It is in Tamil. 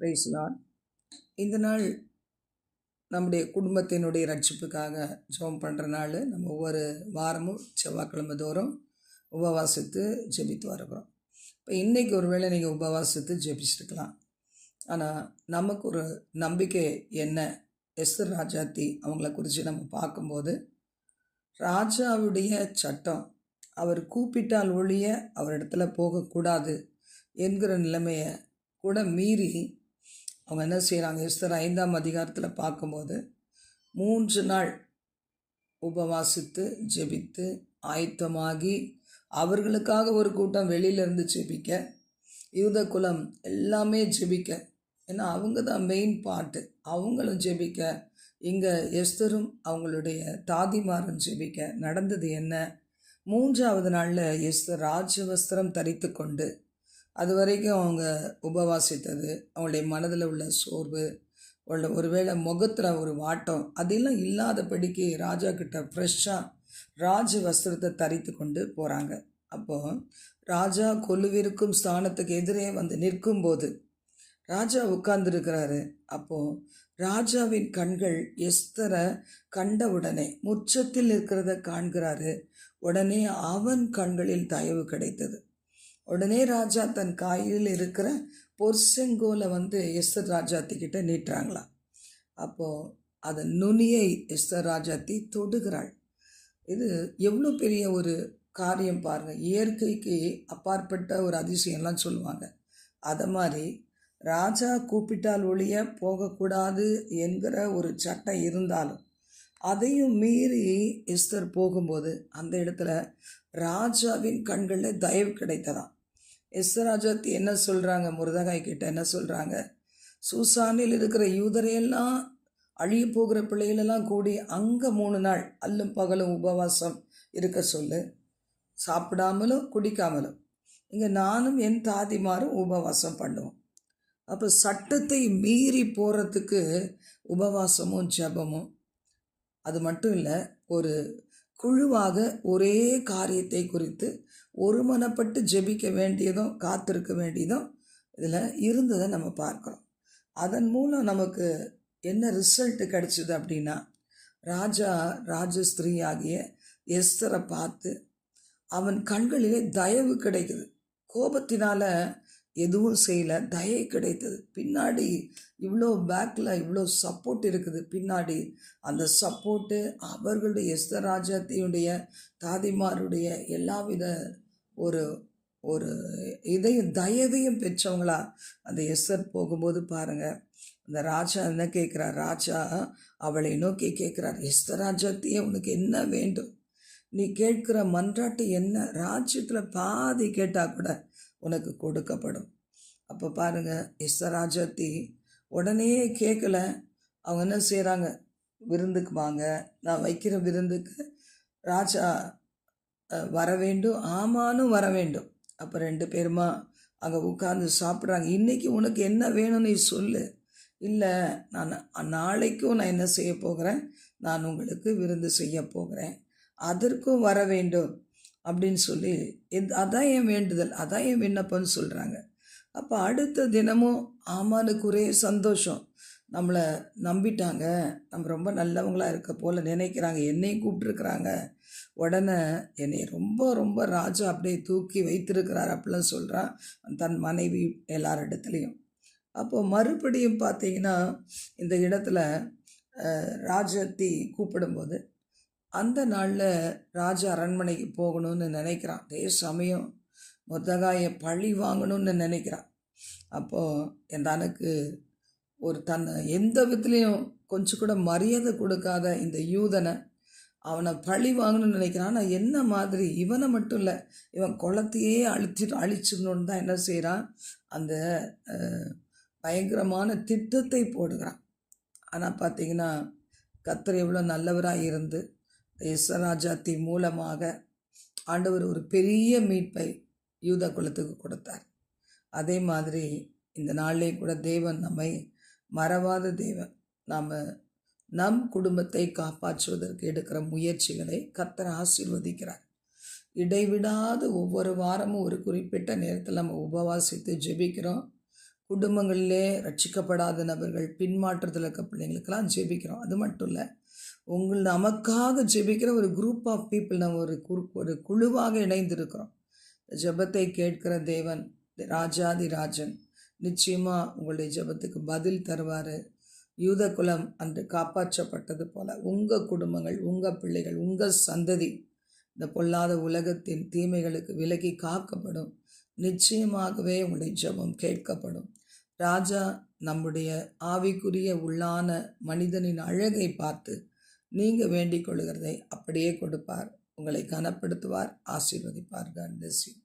Price Lord. இந்த நாள் நம்முடைய குடும்பத்தினுடைய ரட்சிப்புக்காக ஜெபம் பண்ணுற நாள். நம்ம ஒவ்வொரு வாரமும் செவ்வாய்க்கிழமை தோறும் உபவாசித்து ஜெபித்து வருகிறோம். இப்போ இன்றைக்கி ஒரு வேளை நீங்கள் உபவாசித்து ஜெபிச்சிருக்கலாம். ஆனால் நமக்கு ஒரு நம்பிக்கை என்ன, எஸ்தர் ராஜாத்தி அவங்கள குறித்து நம்ம பார்க்கும்போது, ராஜாவுடைய சட்டம் அவர் கூப்பிட்டால் ஒழிய அவரிடத்துல போகக்கூடாது என்கிற நிலைமையை கூட மீறி அவங்க என்ன செய்கிறாங்க, எஸ்தர் 5ஆம் அதிகாரத்தில் பார்க்கும்போது 3 நாள் உபவாசித்து ஜெபித்து ஆயத்தமாகி, அவர்களுக்காக ஒரு கூட்டம் வெளியிலேருந்து ஜெபிக்க, யூத குலம் எல்லாமே ஜெபிக்க, ஏன்னா அவங்க தான் மெயின் பார்ட்டு, அவங்களும் ஜெபிக்க, இங்கே எஸ்தரும் அவங்களுடைய தாதிமாரும் ஜெபிக்க. நடந்தது என்ன? 3ஆவது நாளில் எஸ்தர் ராஜவஸ்திரம் தரித்து கொண்டு, அது வரைக்கும் அவங்க உபவாசித்தது, அவங்களுடைய மனதில் உள்ள சோர்வு, ஒருவேளை முகத்தில் ஒரு வாட்டம், அதெல்லாம் இல்லாதபடிக்கு ராஜா கிட்ட ஃப்ரெஷ்ஷாக ராஜ வஸ்திரத்தை தரித்து கொண்டு போகிறாங்க. அப்போது ராஜா கொலுவிருக்கும் ஸ்தானத்துக்கு எதிரே வந்து நிற்கும்போது ராஜா உட்கார்ந்துருக்கிறாரு. அப்போது ராஜாவின் கண்கள் எஸ்தரை கண்டவுடனே முற்றத்தில் இருக்கிறத காண்கிறாரு. உடனே அவன் கண்களில் தயவு கிடைத்தது. உடனே ராஜா தன் கையில் இருக்கிற பொற்செங்கோலை வந்து எஸ்தர் ராஜாத்திக்கிட்ட நீட்டுறாங்களாம். அப்போது அதன் நுனியை எஸ்தர் ராஜாத்தி தொடுகிறாள். இது எவ்வளோ பெரிய ஒரு காரியம் பாருங்கள். இயற்கைக்கு அப்பாற்பட்ட ஒரு அதிசயம்லாம் சொல்லுவாங்க. அதை மாதிரி ராஜா கூப்பிட்டால் ஒழிய போகக்கூடாது என்கிற ஒரு சட்டம் இருந்தாலும் அதையும் மீறி எஸ்தர் போகும்போது அந்த இடத்துல ராஜாவின் கண்களில் தயவு கிடைத்ததாம். எஸ்தர் ராஜாத்தி என்ன சொல்கிறாங்க, முருதகாய் கிட்ட என்ன சொல்கிறாங்க, சூசானில் இருக்கிற யூதரையெல்லாம் அழிய போகிற பிள்ளைகளெல்லாம் கூடி அங்கே 3 நாள் அல்லும் பகலும் உபவாசம் இருக்க சொல்லு, சாப்பிடாமலும் குடிக்காமலும். இங்கே நானும் என் தாதிமாரும் உபவாசம் பண்ணுவோம். அப்போ சட்டத்தை மீறி போகிறதுக்கு உபவாசமும் ஜெபமும், அது மட்டும் இல்லை, ஒரு குழுவாக ஒரே காரியத்தை குறித்து ஒருமனப்பட்டு ஜெபிக்க வேண்டியதும் காத்திருக்க வேண்டியதும் இதில் இருந்ததை நம்ம பார்க்குறோம். அதன் மூலம் நமக்கு என்ன ரிசல்ட்டு கிடைச்சிது அப்படின்னா, ராஜா ராஜஸ்திரீ ஆகிய எஸ்தரை பார்த்து அவன் கண்களிலே தயவு கிடைக்குது. கோபத்தினால் எதுவும் செய்யலை, தயை கிடைத்தது. பின்னாடி இவ்வளோ பேக்கில் இவ்வளோ சப்போர்ட் இருக்குது. பின்னாடி அந்த சப்போர்ட்டு அவர்களுடைய எஸ்தர் ராஜாத்தியுடைய தாதிமாருடைய எல்லாவித ஒரு ஒரு இதையும் தயவையும் பெற்றவங்களா அந்த எஸ்தர் போகும்போது பாருங்கள், அந்த ராஜா என்ன கேட்குறார், ராஜா அவளை நோக்கி கேட்குறார், எஸ்தர் ராஜாத்தியே உனக்கு என்ன வேண்டும், நீ கேட்குற மன்றாட்டு என்ன, ராஜ்யத்தில் பாதி கேட்டால் கூட உனக்கு கொடுக்கப்படும். அப்போ பாருங்கள், எஸ்தர் ராஜாத்தி உடனே கேட்கல. அவங்க என்ன செய்கிறாங்க, விருந்துக்கு வாங்க, நான் வைக்கிற விருந்துக்கு ராஜா வர வேண்டும், ஆமானும் வர வேண்டும். அப்போ 2 பேருமா அங்கே உட்கார்ந்து சாப்பிட்றாங்க. இன்றைக்கி உனக்கு என்ன வேணும்னு நீ சொல்லு, இல்லை நான் நாளைக்கும் நான் என்ன செய்ய போகிறேன், நான் உங்களுக்கு விருந்து செய்ய போகிறேன், அதற்கும் வர வேண்டும் அப்படின்னு சொல்லி, அதான் என் வேண்டுதல், அதான் என் விண்ணப்பம்னு சொல்கிறாங்க. அப்போ அடுத்த தினமும் ஆமானுக்கு ஒரே சந்தோஷம், நம்மளை நம்பிட்டாங்க, நம்ம ரொம்ப நல்லவங்களாக இருக்க போல் நினைக்கிறாங்க, என்னையும் கூப்பிட்ருக்குறாங்க, உடனே என்னை ரொம்ப ரொம்ப ராஜா அப்படியே தூக்கி வைத்திருக்கிறார் அப்படிலாம் சொல்கிறான் தன் மனைவி எல்லாரிடத்துலையும். அப்போது மறுபடியும் பார்த்தீங்கன்னா இந்த இடத்துல ராஜாத்தி கூப்பிடும்போது அந்த நாளில் ராஜா அரண்மனைக்கு போகணும்னு நினைக்கிறான். அதே சமயம் மொர்தகாயை பழி வாங்கணும்னு நினைக்கிறான். அப்போது எந்தானுக்கு ஒரு எந்த விதத்துலேயும் கொஞ்சம் கூட மரியாதை கொடுக்காத இந்த யூதனை அவனை பழி வாங்கணும்னு நினைக்கிறான். ஆனால் என்ன மாதிரி, இவனை மட்டும் இல்லை, இவன் குளத்தையே அழிச்சிடணுன்னு தான் என்ன செய்கிறான், அந்த பயங்கரமான திட்டத்தை போடுகிறான். ஆனால் பார்த்திங்கன்னா கர்த்தர் எவ்வளோ நல்லவராக இருந்து எஸ்தர் ராஜாத்தி மூலமாக ஆண்டவர் ஒரு பெரிய மீட்பை யூத குலத்துக்கு கொடுத்தார். அதே மாதிரி இந்த நாளிலே கூட தேவன் நம்மை மறவாத தேவன். நாம் நம் குடும்பத்தை காப்பாற்றுவதற்கு எடுக்கிற முயற்சிகளை கர்த்தர் ஆசீர்வதிக்கிறார். இடைவிடாது ஒவ்வொரு வாரமும் ஒரு குறிப்பிட்ட நேரத்தில் நம்ம உபவாசித்து ஜெபிக்கிறோம். குடும்பங்களிலே ரட்சிக்கப்படாத நபர்கள், பின்மாற்றத்தில் இருக்க பிள்ளைங்களுக்கெல்லாம் ஜெபிக்கிறோம். அது மட்டும் இல்லை, நமக்காக ஜெபிக்கிற ஒரு குரூப் ஆஃப் பீப்புள், நம்ம ஒரு குழுவாக இணைந்திருக்கிறோம். ஜெபத்தை கேட்கிற தேவன், ராஜாதி ராஜன், நிச்சயமாக உங்களுடைய ஜெபத்துக்கு பதில் தருவார். யூத குலம் அன்று காப்பாற்றப்பட்டது போல உங்கள் குடும்பங்கள், உங்கள் பிள்ளைகள், உங்கள் சந்ததி இந்த பொல்லாத உலகத்தின் தீமைகளுக்கு விலகி காக்கப்படும். நிச்சயமாகவே உங்களுடைய ஜெபம் கேட்கப்படும். ராஜா நம்முடைய ஆவிக்குரிய உள்ளான மனிதனின் அழகை பார்த்து நீங்கள் வேண்டிக் கொள்கிறதை அப்படியே கொடுப்பார். உங்களை கனப்படுத்துவார், ஆசீர்வதிப்பார். God bless you.